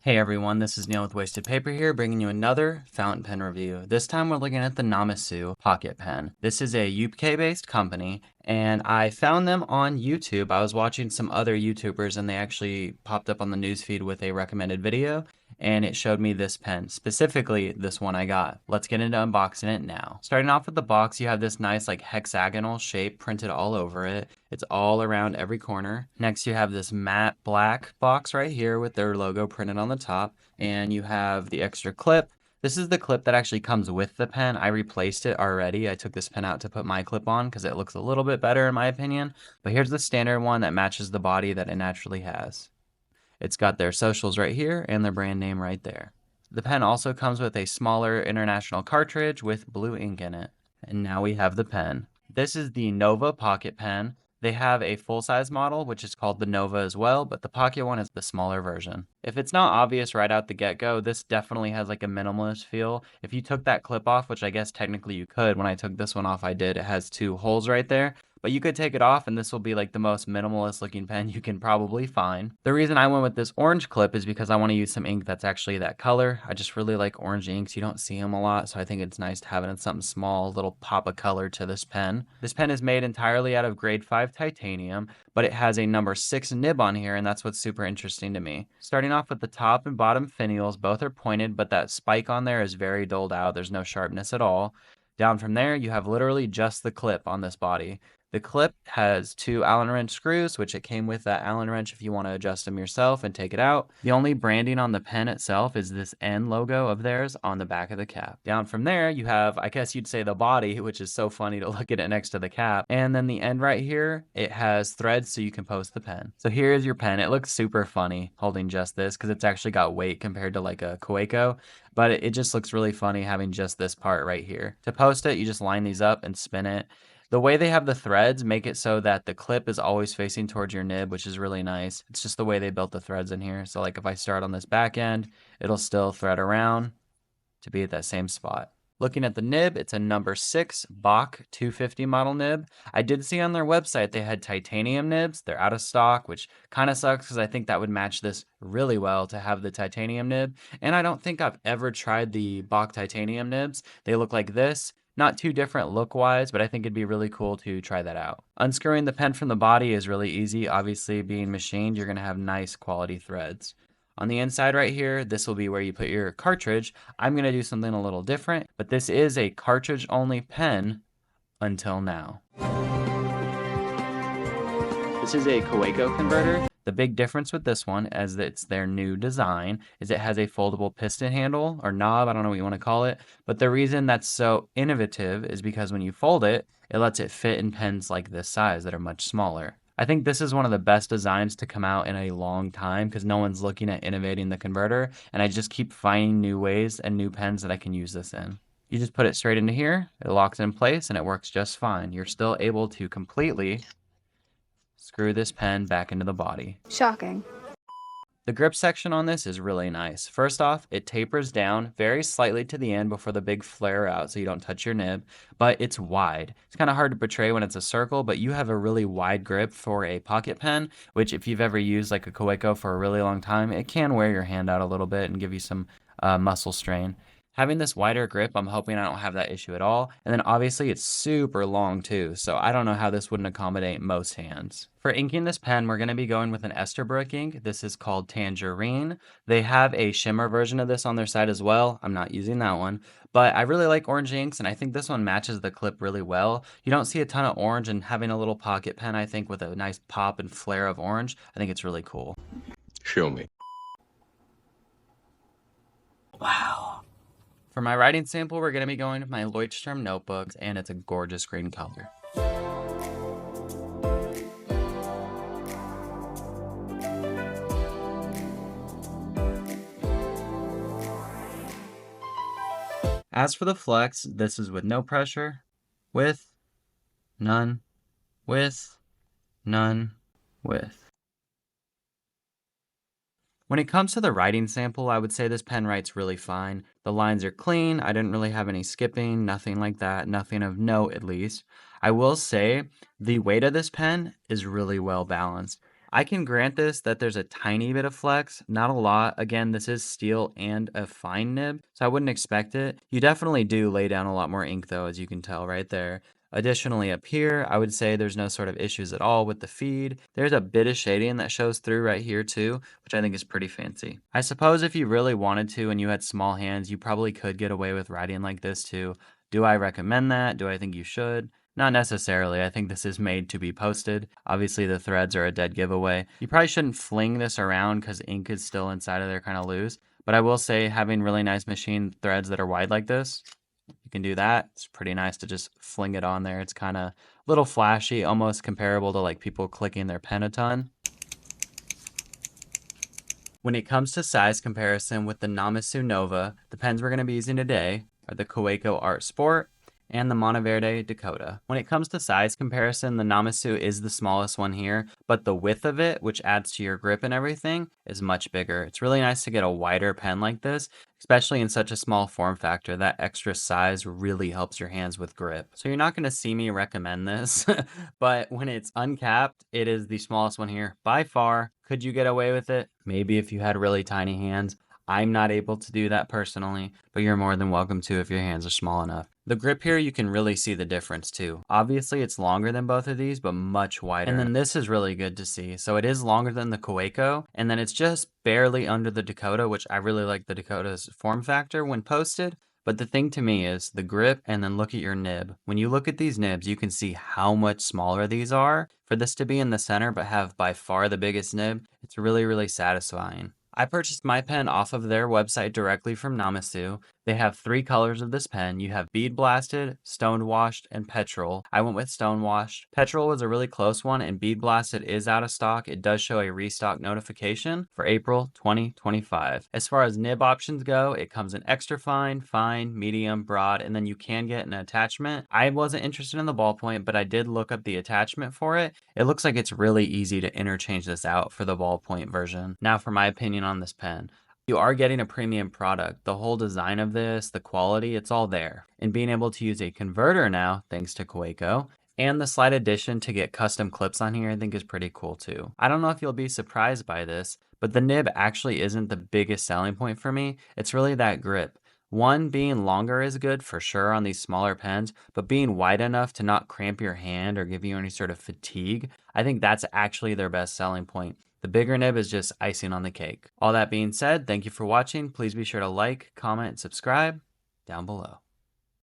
Hey everyone, this is Neil with Wasted Paper here, bringing you another fountain pen review. This time we're looking at the Namisu Pocket Pen. This is a UK-based company, and I found them on YouTube. I was watching some other YouTubers, and they actually popped up on the newsfeed with a recommended video, and it showed me this pen, specifically this one I got. Let's get into unboxing it now. Starting off with the box, you have this nice like hexagonal shape printed all over it. It's all around every corner. Next, you have this matte black box right here with their logo printed on the top, and you have the extra clip. This is the clip that actually comes with the pen. I replaced it already. I took this pen out to put my clip on because it looks a little bit better in my opinion. But here's the standard one that matches the body that it naturally has. It's got their socials right here and their brand name right there. The pen also comes with a smaller international cartridge with blue ink in it. And now we have the pen. This is the Nova Pocket Pen. They have a full-size model, which is called the Nova as well, but the Pocket one is the smaller version. If it's not obvious right out the get-go, this definitely has like a minimalist feel. If you took that clip off, which I guess technically you could, when I took this one off I did, it has two holes right there. But you could take it off and this will be like the most minimalist looking pen you can probably find. The reason I went with this orange clip is because I want to use some ink that's actually that color. I just really like orange inks. You don't see them a lot, so I think it's nice to have it in something small, a little pop of color to this pen. This pen is made entirely out of grade 5 titanium, but it has a number 6 nib on here, and that's what's super interesting to me. Starting off with the top and bottom finials, both are pointed, but that spike on there is very dulled out. There's no sharpness at all. Down from there, you have literally just the clip on this body. The clip has 2 Allen wrench screws, which it came with that Allen wrench if you want to adjust them yourself and take it out. The only branding on the pen itself is this N logo of theirs on the back of the cap. Down from there, you have, I guess you'd say the body, which is so funny to look at it next to the cap. And then the end right here, it has threads so you can post the pen. So here is your pen. It looks super funny holding just this because it's actually got weight compared to like a Kaweco, but it just looks really funny having just this part right here. To post it, you just line these up and spin it. The way they have the threads make it so that the clip is always facing towards your nib, which is really nice. It's just the way they built the threads in here. So like if I start on this back end, it'll still thread around to be at that same spot. Looking at the nib, it's a number 6 Bach 250 model nib. I did see on their website they had titanium nibs. They're out of stock, which kind of sucks because I think that would match this really well to have the titanium nib. And I don't think I've ever tried the Bach titanium nibs. They look like this. Not too different look-wise, but I think it'd be really cool to try that out. Unscrewing the pen from the body is really easy. Obviously, being machined, you're going to have nice quality threads. On the inside right here, this will be where you put your cartridge. I'm going to do something a little different, but this is a cartridge-only pen until now. This is a Kaweco converter. The big difference with this one, as it's their new design, is it has a foldable piston handle or knob, I don't know what you want to call it. But the reason that's so innovative is because when you fold it, it lets it fit in pens like this size that are much smaller. I think this is one of the best designs to come out in a long time because no one's looking at innovating the converter, and I just keep finding new ways and new pens that I can use this in. You just put it straight into here, it locks in place, and it works just fine. You're still able to completely screw this pen back into the body. Shocking. The grip section on this is really nice. First off, it tapers down very slightly to the end before the big flare out so you don't touch your nib, but it's wide. It's kind of hard to portray when it's a circle, but you have a really wide grip for a pocket pen, which if you've ever used like a Kaweco for a really long time, it can wear your hand out a little bit and give you some muscle strain. Having this wider grip, I'm hoping I don't have that issue at all. And then obviously it's super long too, so I don't know how this wouldn't accommodate most hands. For inking this pen, we're going to be going with an Esterbrook ink. This is called Tangerine. They have a shimmer version of this on their site as well. I'm not using that one, but I really like orange inks, and I think this one matches the clip really well. You don't see a ton of orange, and having a little pocket pen, I think, with a nice pop and flare of orange, I think it's really cool. Show me. Wow. For my writing sample, we're going to be going with my Leuchtturm notebooks, and it's a gorgeous green color. As for the flex, this is with no pressure, with, none, with, none, with. When it comes to the writing sample, I would say this pen writes really fine. The lines are clean, I didn't really have any skipping, nothing like that, nothing of note at least. I will say the weight of this pen is really well balanced. I can grant this that there's a tiny bit of flex, not a lot. Again, this is steel and a fine nib, so I wouldn't expect it. You definitely do lay down a lot more ink though, as you can tell right there. Additionally, up here, I would say there's no sort of issues at all with the feed. There's a bit of shading that shows through right here too, which I think is pretty fancy. I suppose if you really wanted to and you had small hands, you probably could get away with writing like this too. Do I recommend that? Do I think you should? Not necessarily. I think this is made to be posted. Obviously, the threads are a dead giveaway. You probably shouldn't fling this around because ink is still inside of there kind of loose. But I will say having really nice machine threads that are wide like this, you can do that. It's pretty nice to just fling it on there. It's kind of a little flashy, almost comparable to like people clicking their pen a ton. When it comes to size comparison with the Namisu Nova, the pens we're going to be using today are the Kaweco Art Sport and the Monteverde Dakota. When it comes to size comparison, the Namisu is the smallest one here, but the width of it, which adds to your grip and everything, is much bigger. It's really nice to get a wider pen like this, especially in such a small form factor. That extra size really helps your hands with grip. So you're not going to see me recommend this, but when it's uncapped, it is the smallest one here by far. Could you get away with it? Maybe if you had really tiny hands. I'm not able to do that personally, but you're more than welcome to if your hands are small enough. The grip here, you can really see the difference too. Obviously, it's longer than both of these, but much wider. And then this is really good to see. So it is longer than the Kaweco, and then it's just barely under the Dakota, which I really like the Dakota's form factor when posted. But the thing to me is the grip, and then look at your nib. When you look at these nibs, you can see how much smaller these are. For this to be in the center but have by far the biggest nib, it's really, really satisfying. I purchased my pen off of their website directly from Namisu. They have 3 colors of this pen. You have bead blasted, stone washed, and petrol. I went with stone washed. Petrol was a really close one, and bead blasted is out of stock. It does show a restock notification for April 2025. As far as nib options go, it comes in extra fine, fine, medium, broad, and then you can get an attachment. I wasn't interested in the ballpoint, but I did look up the attachment for it. It looks like it's really easy to interchange this out for the ballpoint version. Now for my opinion on this pen. You are getting a premium product. The whole design of this, the quality, it's all there. And being able to use a converter now, thanks to Kaweco, and the slight addition to get custom clips on here, I think is pretty cool too. I don't know if you'll be surprised by this, but the nib actually isn't the biggest selling point for me. It's really that grip. One, being longer is good for sure on these smaller pens, but being wide enough to not cramp your hand or give you any sort of fatigue, I think that's actually their best selling point. The bigger nib is just icing on the cake. All that being said, thank you for watching. Please be sure to like, comment, and subscribe down below.